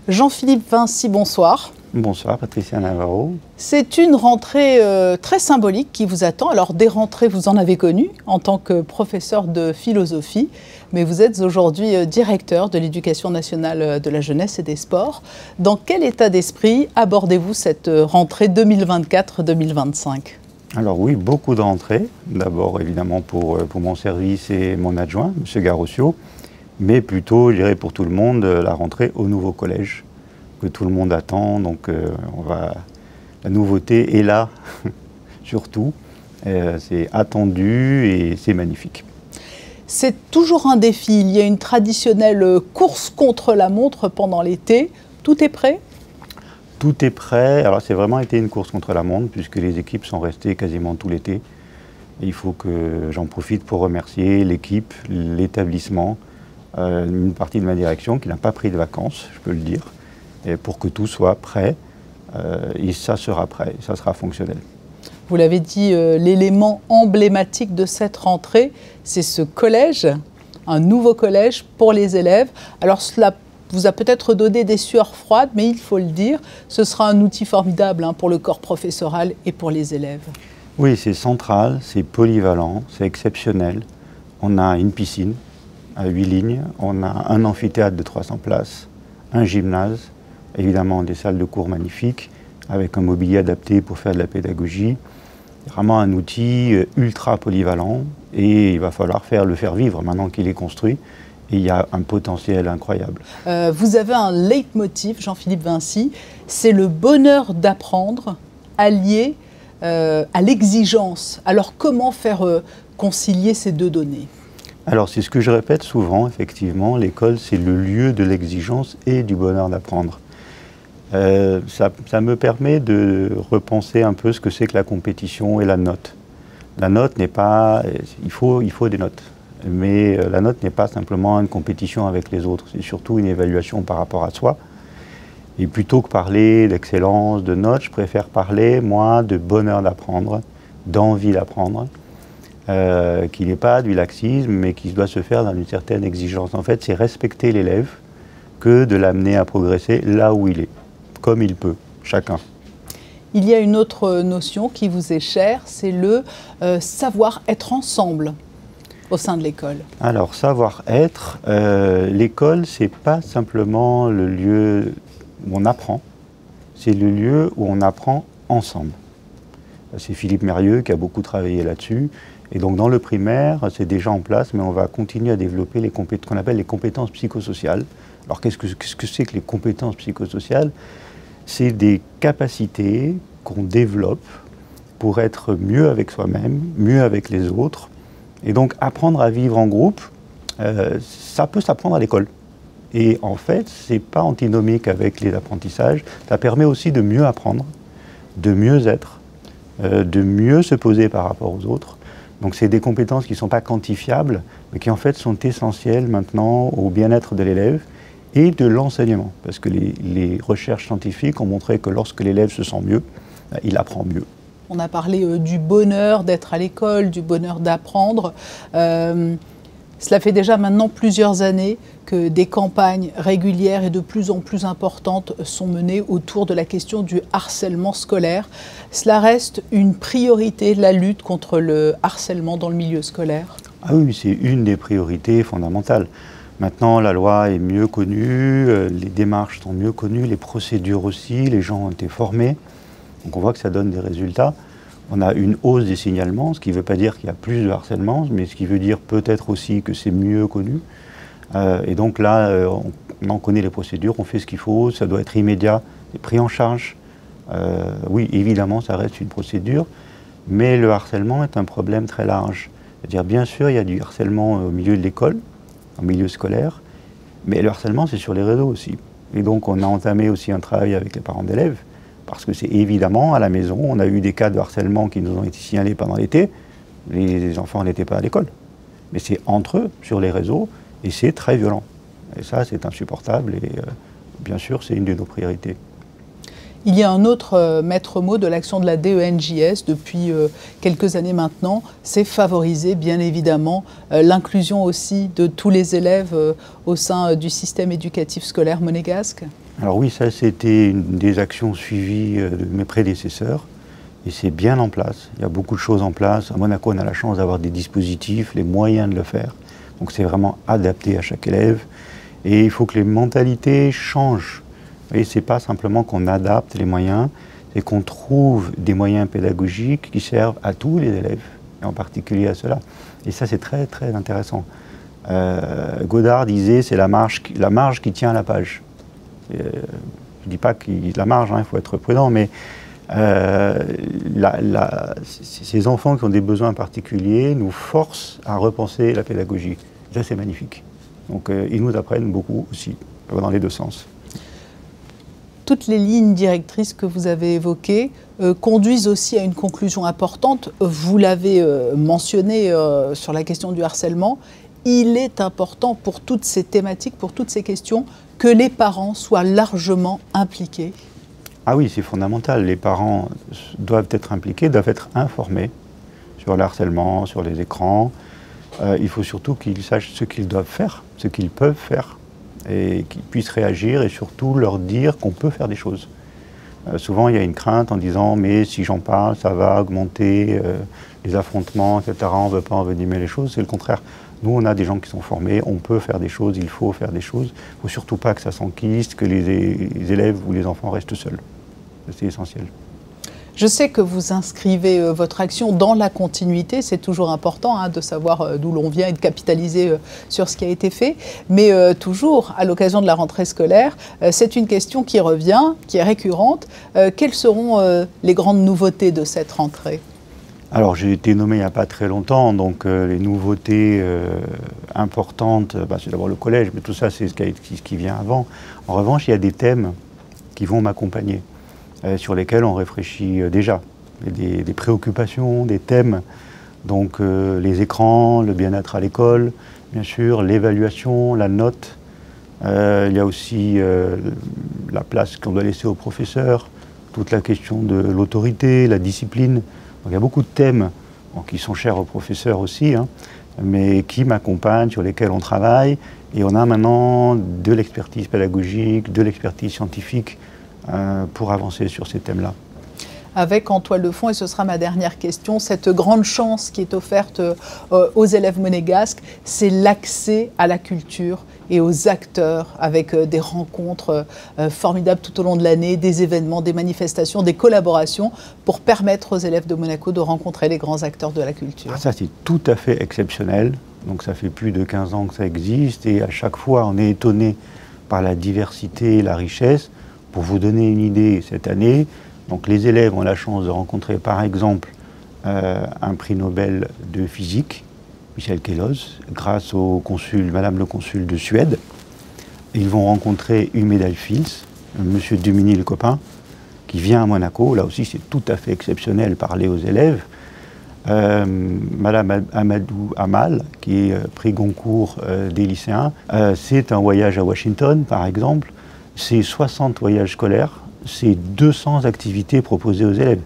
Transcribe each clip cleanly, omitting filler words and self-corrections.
Jean-Philippe Vinci, bonsoir. Bonsoir Patricia Navarro. C'est une rentrée très symbolique qui vous attend. Alors des rentrées, vous en avez connu en tant que professeur de philosophie, mais vous êtes aujourd'hui directeur de l'Éducation nationale de la jeunesse et des sports. Dans quel état d'esprit abordez-vous cette rentrée 2024-2025 ? Alors oui, beaucoup de rentrées. D'abord évidemment pour mon service et mon adjoint, M. Garossio, mais plutôt, je dirais pour tout le monde, la rentrée au nouveau collège que tout le monde attend. Donc la nouveauté est là, surtout. C'est attendu et c'est magnifique. C'est toujours un défi. Il y a une traditionnelle course contre la montre pendant l'été. Tout est prêt ? Tout est prêt. Alors c'est vraiment été une course contre la montre puisque les équipes sont restées quasiment tout l'été. Il faut que j'en profite pour remercier l'équipe, l'établissement, une partie de ma direction qui n'a pas pris de vacances, je peux le dire, et pour que tout soit prêt. Et ça sera prêt, ça sera fonctionnel. Vous l'avez dit, l'élément emblématique de cette rentrée, c'est ce collège, un nouveau collège pour les élèves. Alors cela vous a peut-être donné des sueurs froides, mais il faut le dire, ce sera un outil formidable pour le corps professoral et pour les élèves. Oui, c'est central, c'est polyvalent, c'est exceptionnel. On a une piscine à 8 lignes, on a un amphithéâtre de 300 places, un gymnase, évidemment des salles de cours magnifiques, avec un mobilier adapté pour faire de la pédagogie. Vraiment un outil ultra polyvalent et il va falloir le faire vivre maintenant qu'il est construit. Et il y a un potentiel incroyable. Vous avez un leitmotiv, Jean-Philippe Vinci, c'est le bonheur d'apprendre allié à l'exigence. Alors comment faire concilier ces deux données ? Alors c'est ce que je répète souvent, effectivement, l'école c'est le lieu de l'exigence et du bonheur d'apprendre. Ça me permet de repenser un peu ce que c'est que la compétition et la note. La note n'est pas... Il faut des notes, mais la note n'est pas simplement une compétition avec les autres, c'est surtout une évaluation par rapport à soi. Et plutôt que parler d'excellence, de notes, je préfère parler, moi, de bonheur d'apprendre, d'envie d'apprendre, qui n'est pas du laxisme, mais qui doit se faire dans une certaine exigence. En fait, c'est respecter l'élève que de l'amener à progresser là où il est, comme il peut, chacun. Il y a une autre notion qui vous est chère, c'est le savoir être ensemble au sein de l'école. Alors, savoir-être, l'école, c'est pas simplement le lieu où on apprend, c'est le lieu où on apprend ensemble. C'est Philippe Mérieux qui a beaucoup travaillé là-dessus. Et donc dans le primaire, c'est déjà en place, mais on va continuer à développer ce qu'on appelle les compétences psychosociales. Alors qu'est-ce que c'est que les compétences psychosociales? C'est des capacités qu'on développe pour être mieux avec soi-même, mieux avec les autres. Et donc apprendre à vivre en groupe, ça peut s'apprendre à l'école. Et en fait, ce n'est pas antinomique avec les apprentissages. Ça permet aussi de mieux apprendre, de mieux être, de mieux se poser par rapport aux autres. Donc c'est des compétences qui ne sont pas quantifiables, mais qui en fait sont essentielles maintenant au bien-être de l'élève et de l'enseignement. Parce que les recherches scientifiques ont montré que lorsque l'élève se sent mieux, il apprend mieux. On a parlé du bonheur d'être à l'école, du bonheur d'apprendre. Cela fait déjà maintenant plusieurs années que des campagnes régulières et de plus en plus importantes sont menées autour de la question du harcèlement scolaire. Cela reste une priorité, la lutte contre le harcèlement dans le milieu scolaire? Ah oui, c'est une des priorités fondamentales. Maintenant, la loi est mieux connue, les démarches sont mieux connues, les procédures aussi, les gens ont été formés. Donc on voit que ça donne des résultats. On a une hausse des signalements, ce qui ne veut pas dire qu'il y a plus de harcèlement, mais ce qui veut dire peut-être aussi que c'est mieux connu. Et donc là, on en connaît les procédures, on fait ce qu'il faut, ça doit être immédiat, c'est pris en charge. Oui, évidemment, ça reste une procédure, mais le harcèlement est un problème très large. C'est-à-dire, bien sûr, il y a du harcèlement au milieu de l'école, au milieu scolaire, mais le harcèlement, c'est sur les réseaux aussi. Et donc, on a entamé aussi un travail avec les parents d'élèves, parce que c'est évidemment, à la maison, on a eu des cas de harcèlement qui nous ont été signalés pendant l'été. Les enfants n'étaient pas à l'école. Mais c'est entre eux, sur les réseaux, et c'est très violent. Et ça, c'est insupportable, et bien sûr, c'est une de nos priorités. Il y a un autre maître mot de l'action de la DENJS depuis quelques années maintenant, c'est favoriser bien évidemment l'inclusion aussi de tous les élèves au sein du système éducatif scolaire monégasque. Alors oui, ça c'était une des actions suivies de mes prédécesseurs et c'est bien en place. Il y a beaucoup de choses en place. À Monaco, on a la chance d'avoir des dispositifs, les moyens de le faire. Donc c'est vraiment adapté à chaque élève et il faut que les mentalités changent. Et c'est pas simplement qu'on adapte les moyens, c'est qu'on trouve des moyens pédagogiques qui servent à tous les élèves, et en particulier à ceux-là. Et ça c'est très très intéressant. Godard disait c'est la marge qui tient la page. Je ne dis pas que la marge, il faut être prudent, mais ces enfants qui ont des besoins particuliers nous forcent à repenser la pédagogie. Ça, c'est magnifique. Donc, ils nous apprennent beaucoup aussi, dans les deux sens. Toutes les lignes directrices que vous avez évoquées conduisent aussi à une conclusion importante. Vous l'avez mentionné sur la question du harcèlement. Il est important pour toutes ces thématiques, pour toutes ces questions, que les parents soient largement impliqués. Ah oui, c'est fondamental. Les parents doivent être impliqués, doivent être informés sur le harcèlement, sur les écrans. Il faut surtout qu'ils sachent ce qu'ils doivent faire, ce qu'ils peuvent faire, et qu'ils puissent réagir et surtout leur dire qu'on peut faire des choses. Souvent, il y a une crainte en disant « mais si j'en parle, ça va augmenter les affrontements, etc. On ne veut pas envenimer les choses. » C'est le contraire. Nous, on a des gens qui sont formés, on peut faire des choses, il faut faire des choses. Il ne faut surtout pas que ça s'enquiste, que les élèves ou les enfants restent seuls. C'est essentiel. Je sais que vous inscrivez votre action dans la continuité, c'est toujours important de savoir d'où l'on vient et de capitaliser sur ce qui a été fait, mais toujours à l'occasion de la rentrée scolaire, c'est une question qui revient, qui est récurrente. Quelles seront les grandes nouveautés de cette rentrée ? Alors j'ai été nommé il n'y a pas très longtemps, donc les nouveautés importantes, c'est d'abord le collège, mais tout ça c'est ce qui vient avant. En revanche, il y a des thèmes qui vont m'accompagner, sur lesquels on réfléchit déjà. Il y a des préoccupations, des thèmes, donc les écrans, le bien-être à l'école, bien sûr, l'évaluation, la note. Il y a aussi la place qu'on doit laisser aux professeurs, toute la question de l'autorité, la discipline. Donc, il y a beaucoup de thèmes qui sont chers aux professeurs aussi, mais qui m'accompagnent, sur lesquels on travaille. Et on a maintenant de l'expertise pédagogique, de l'expertise scientifique pour avancer sur ces thèmes-là. Avec en toile de fond, et ce sera ma dernière question, cette grande chance qui est offerte aux élèves monégasques, c'est l'accès à la culture et aux acteurs, avec des rencontres formidables tout au long de l'année, des événements, des manifestations, des collaborations, pour permettre aux élèves de Monaco de rencontrer les grands acteurs de la culture. Ça, c'est tout à fait exceptionnel. Donc ça fait plus de 15 ans que ça existe, et à chaque fois, on est étonné par la diversité et la richesse. Pour vous donner une idée, cette année, donc les élèves ont la chance de rencontrer par exemple un prix Nobel de physique, Michel Kellos, grâce au consul, Madame le consul de Suède. Ils vont rencontrer Humédal Fils, Monsieur Dumini le copain, qui vient à Monaco. Là aussi c'est tout à fait exceptionnel, parler aux élèves. Madame Amadou Amal, qui est prix Goncourt des lycéens. C'est un voyage à Washington par exemple. C'est 60 voyages scolaires. C'est 200 activités proposées aux élèves.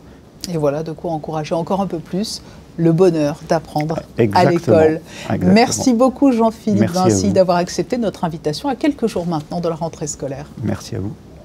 Et voilà de quoi encourager encore un peu plus le bonheur d'apprendre à l'école. Merci beaucoup Jean-Philippe Vinci d'avoir accepté notre invitation à quelques jours maintenant de la rentrée scolaire. Merci à vous.